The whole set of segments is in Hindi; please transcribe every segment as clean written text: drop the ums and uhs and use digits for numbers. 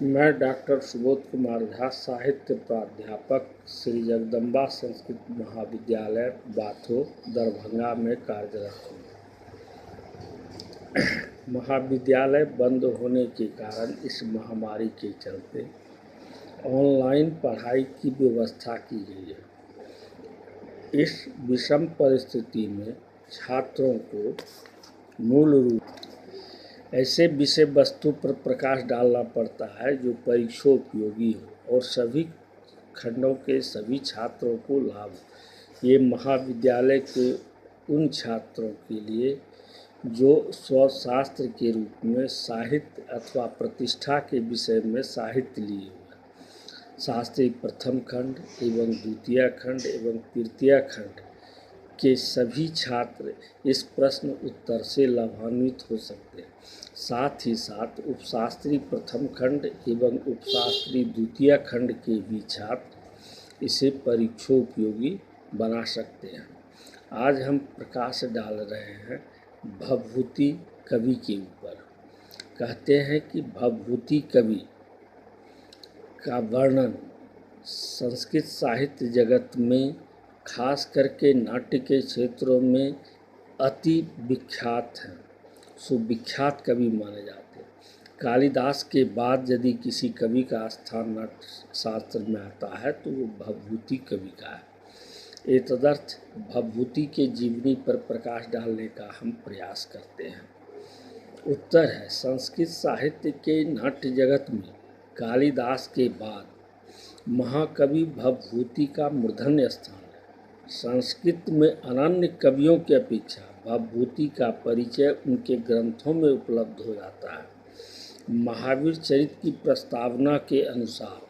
मैं डॉक्टर सुबोध कुमार झा, साहित्य प्राध्यापक, श्री जगदम्बा संस्कृत महाविद्यालय, बाथो, दरभंगा में कार्यरत हूँ। महाविद्यालय बंद होने के कारण इस महामारी के चलते ऑनलाइन पढ़ाई की व्यवस्था की गई है। इस विषम परिस्थिति में छात्रों को मूल रूप ऐसे विषय वस्तु पर प्रकाश डालना पड़ता है जो परीक्षा उपयोगी हो और सभी खंडों के सभी छात्रों को लाभ हो। ये महाविद्यालय के उन छात्रों के लिए जो स्वशास्त्र के रूप में साहित्य अथवा प्रतिष्ठा के विषय में साहित्य लिए हुए शास्त्री प्रथम खंड एवं द्वितीय खंड एवं तृतीय खंड के सभी छात्र इस प्रश्न उत्तर से लाभान्वित हो सकते हैं। साथ ही साथ उपशास्त्री प्रथम खंड एवं उपशास्त्री द्वितीय खंड के भी छात्र इसे परीक्षा उपयोगी बना सकते हैं। आज हम प्रकाश डाल रहे हैं भवभूति कवि के ऊपर। कहते हैं कि भवभूति कवि का वर्णन संस्कृत साहित्य जगत में खास करके नाट्य के क्षेत्रों में अति विख्यात हैं, सुविख्यात कवि माने जाते हैं। कालिदास के बाद यदि किसी कवि का स्थान नाट्य शास्त्र में आता है तो वो भवभूति कवि का है। एतदर्थ भवभूति के जीवनी पर प्रकाश डालने का हम प्रयास करते हैं। उत्तर है, संस्कृत साहित्य के नाट्य जगत में कालिदास के बाद महाकवि भवभूति का मूर्धन्य स्थान है। संस्कृत में अनन्य कवियों की अपेक्षा भवभूति का परिचय उनके ग्रंथों में उपलब्ध हो जाता है। महावीर चरित की प्रस्तावना के अनुसार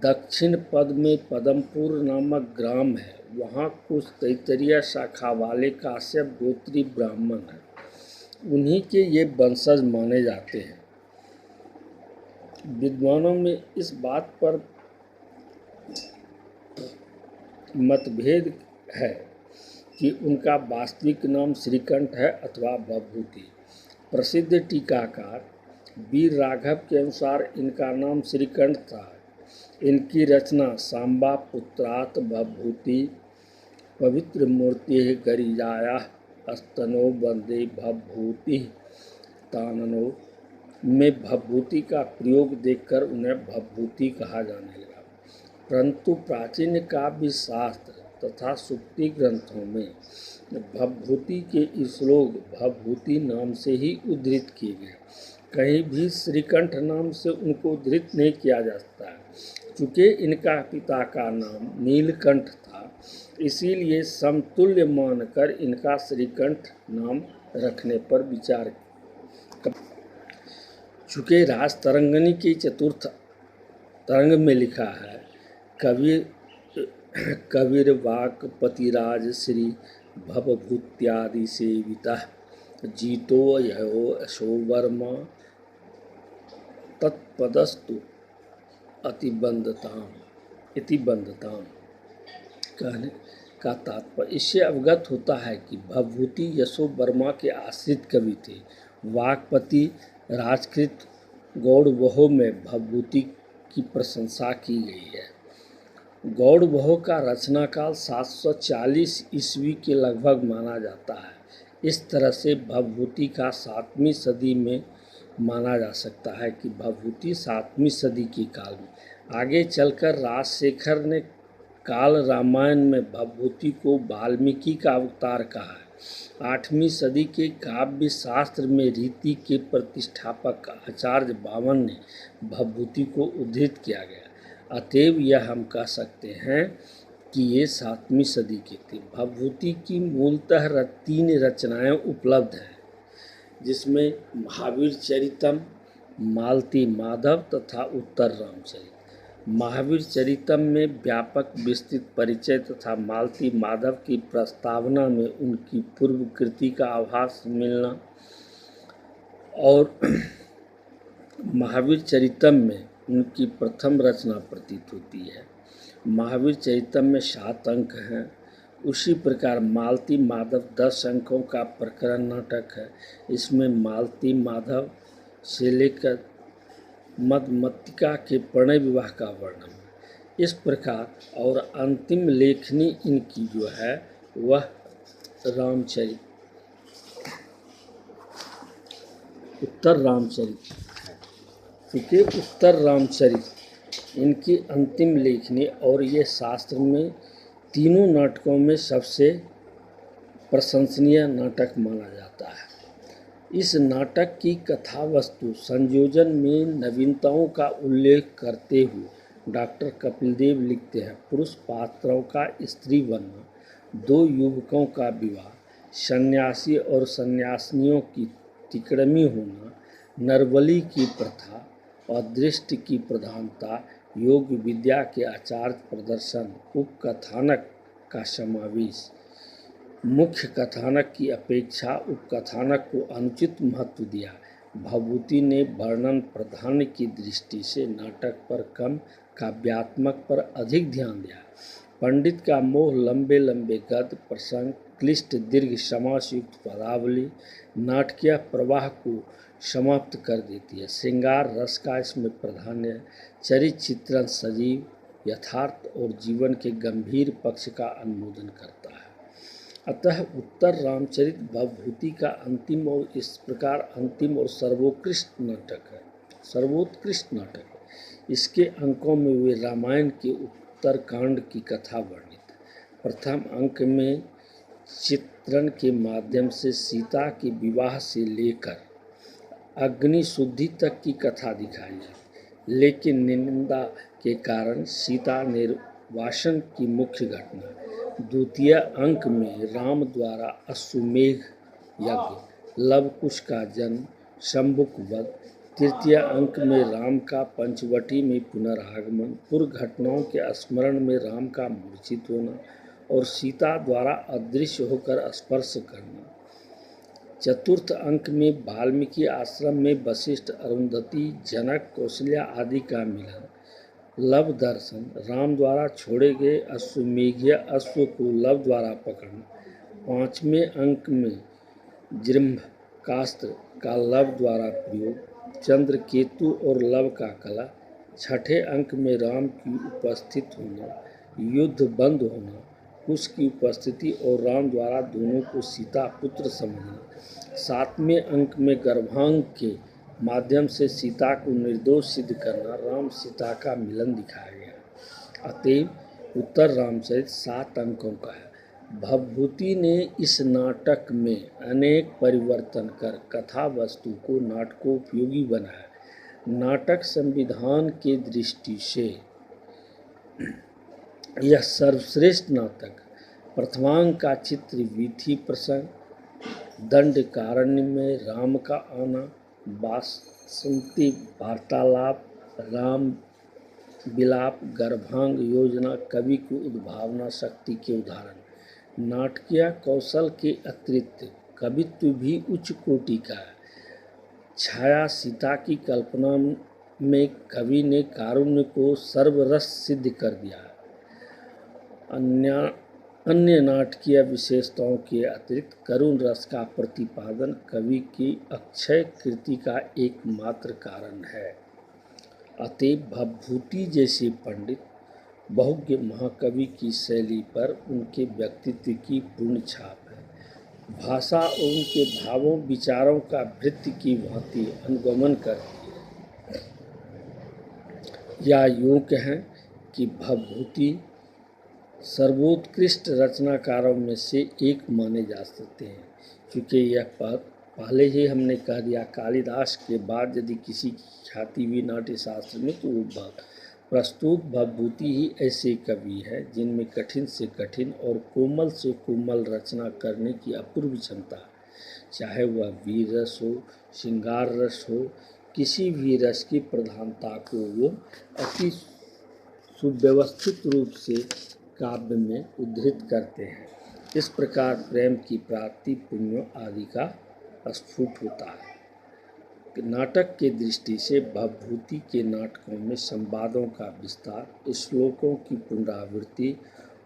दक्षिण पद में पदमपुर नामक ग्राम है। वहाँ कुछ तैतरीय शाखा वाले काश्यप गोत्री ब्राह्मण हैं। उन्हीं के ये वंशज माने जाते हैं। विद्वानों में इस बात पर मतभेद है कि उनका वास्तविक नाम श्रीकंठ है अथवा भवभूति। प्रसिद्ध टीकाकार वीर राघव के अनुसार इनका नाम श्रीकंठ था। इनकी रचना सांबा पुत्रात भवभूति पवित्र मूर्ति गरिजाया स्तनो वंदे भवभूति ताननो में भवभूति का प्रयोग देखकर उन्हें भवभूति कहा जाने लगा। परंतु प्राचीन काव्य शास्त्र तथा सुक्ति ग्रंथों में भवभूति के श्लोक भवभूति नाम से ही उद्धृत किए गए। कहीं भी श्रीकंठ नाम से उनको उद्धृत नहीं किया जा सकता है। चूँकि इनका पिता का नाम नीलकंठ था, इसीलिए समतुल्य मानकर इनका श्रीकंठ नाम रखने पर विचार। चूँकि राज तरंगिणी की चतुर्थ तरंग में लिखा है, कविर्वाक पतिराज श्री भवभूत्यादि सेवितः जीतो यो अशो वर्मा तत्पदस्तु अतिबंधताम कहने का तात्पर्य इससे अवगत होता है कि भवभूति यशो वर्मा के आश्रित कवि थे। वाकपति राजकृत गौड़वहो में भवभूति की प्रशंसा की गई है। गौड़वहो का रचना काल 740 ईस्वी के लगभग माना जाता है। इस तरह से भवभूति का 7वीं सदी में माना जा सकता है कि भवभूति 7वीं सदी के काल में। आगे चलकर राजशेखर ने काल रामायण में भवभूति को वाल्मीकि का अवतार कहा है। 8वीं सदी के काव्य शास्त्र में रीति के प्रतिष्ठापक आचार्य बावन ने भवभूति को उद्धृत किया गया। अतएव यह हम कह सकते हैं कि ये 7वीं सदी के थे। भवभूति की मूलतः 3 रचनाएं उपलब्ध हैं, जिसमें महावीर चरितम, मालती माधव तथा उत्तर रामचरित। महावीर चरितम में व्यापक विस्तृत परिचय तथा मालती माधव की प्रस्तावना में उनकी पूर्व कृति का आभास मिलना और महावीर चरितम में उनकी प्रथम रचना प्रतीत होती है। महावीर चरितम में 7 अंक हैं। उसी प्रकार मालती माधव 10 अंकों का प्रकरण नाटक है। इसमें मालती माधव से लेकर मधुमतिका के प्रणय विवाह का वर्णन। इस प्रकार और अंतिम लेखनी इनकी जो है वह रामचरित, उत्तर रामचरित है। क्योंकि उत्तर रामचरित इनकी अंतिम लेखनी और ये शास्त्र में तीनों नाटकों में सबसे प्रशंसनीय नाटक माना जाता है। इस नाटक की कथा वस्तु संयोजन में नवीनताओं का उल्लेख करते हुए डॉक्टर कपिल देव लिखते हैं, पुरुष पात्रों का स्त्री बनना, दो युवकों का विवाह, सन्यासी और सन्यासिनियों की तिकड़मी होना, नरबली की प्रथा, अदृष्ट की प्रधानता, योग विद्या के आचार प्रदर्शन, उपकथानक का समावेश, मुख्य कथानक की अपेक्षा उपकथानक को अनुचित महत्व दिया। भवभूति ने वर्णन प्राधान्य की दृष्टि से नाटक पर कम, काव्यात्मक पर अधिक ध्यान दिया। पंडित का मोह लंबे लंबे गद्य प्रसंग, क्लिष्ट दीर्घ समासयुक्त पदावली नाटकीय प्रवाह को समाप्त कर देती है। श्रृंगार रस का इसमें प्राधान्य है। चरित्र चित्रण सजीव, यथार्थ और जीवन के गंभीर पक्ष का अनुमोदन करता है। अतः उत्तर रामचरित भवभूति का अंतिम और इस प्रकार अंतिम और सर्वोत्कृष्ट नाटक है, सर्वोत्कृष्ट नाटक है। इसके अंकों में वे रामायण के उत्तरकांड की कथा वर्णित। प्रथम अंक में चित्रण के माध्यम से सीता के विवाह से लेकर अग्नि शुद्धि तक की कथा दिखाई जाती, लेकिन निंदा के कारण सीता निर्वासन की मुख्य घटना। द्वितीय अंक में राम द्वारा अश्वमेघ यज्ञ, लवकुश का जन्म, शंभुक वध। तृतीय अंक में राम का पंचवटी में पुनरागमन, पूर्व घटनाओं के स्मरण में राम का मूर्छित होना और सीता द्वारा अदृश्य होकर स्पर्श करना। चतुर्थ अंक में वाल्मीकि आश्रम में वशिष्ठ, अरुंधति, जनक, कौशल्या आदि का मिलन, लव दर्शन, राम द्वारा छोड़े गए अश्वमेघीय अश्व को लव द्वारा पकड़ना। पांचवें अंक में जृंभकास्त्र का लव द्वारा प्रयोग, चंद्रकेतु और लव का कला। छठे अंक में राम की उपस्थित होना, युद्ध बंद होना, कुश की उपस्थिति और राम द्वारा दोनों को सीता पुत्र समझना। सातवें अंक में गर्भांग के माध्यम से सीता को निर्दोष सिद्ध करना, राम सीता का मिलन दिखाया गया। अतएव उत्तर रामचरित 7 अंकों का है। भवभूति ने इस नाटक में अनेक परिवर्तन कर कथा वस्तु को नाटकोपयोगी बनाया। नाटक संविधान के दृष्टि से यह सर्वश्रेष्ठ नाटक। प्रथमांक का चित्र वीथी प्रसंग, दंडकारण्य में राम का आना, वासंती वार्तालाप, राम विलाप, गर्भांग योजना, कवि की उद्भावना शक्ति के उदाहरण। नाटकीय कौशल के अतिरिक्त कवित्व भी उच्च कोटि का है। छाया सीता की कल्पना में कवि ने कारुण्य को सर्वरस सिद्ध कर दिया है। अन्य नाटकीय विशेषताओं के अतिरिक्त करुण रस का प्रतिपादन कवि की अक्षय कृति का एकमात्र कारण है। अतएव भवभूति जैसे पंडित बहुज्ञ महाकवि की शैली पर उनके व्यक्तित्व की पूर्ण छाप है। भाषा और उनके भावों विचारों का वृत्ति की भांति अनुगमन करती है। या यूँ कहें कि भवभूति सर्वोत्कृष्ट रचनाकारों में से एक माने जा सकते हैं, क्योंकि यह पहले ही हमने कह दिया कालिदास के बाद यदि किसी की ख्याति हुई नाट्य शास्त्र में तो वो प्रस्तुत भवभूति ही ऐसे कवि है जिनमें कठिन से कठिन और कोमल से कोमल रचना करने की अपूर्व क्षमता है। चाहे वह वीर रस हो, श्रृंगार रस हो, किसी भी रस की प्रधानता को वो अति सुव्यवस्थित रूप से काव्य में उद्धृत करते हैं। इस प्रकार प्रेम की प्राप्ति, पुण्यों आदि का स्फुट होता है। नाटक के दृष्टि से भवभूति के नाटकों में संवादों का विस्तार, श्लोकों की पुनरावृत्ति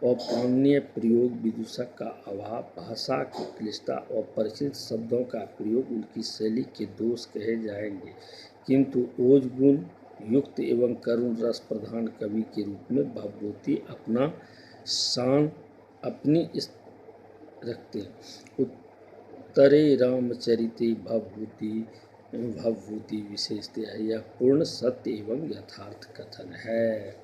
और पाणिनीय प्रयोग, विदूषक का अभाव, भाषा की क्लिष्टता और परिचित शब्दों का प्रयोग उनकी शैली के दोष कहे जाएंगे। किंतु ओज गुण युक्त एवं करुण रस प्रधान कवि के रूप में भवभूति अपना शान अपनी रखते हैं। उत्तरे रामचरिते भवभूति विशेषतः यह पूर्ण सत्य एवं यथार्थ कथन है।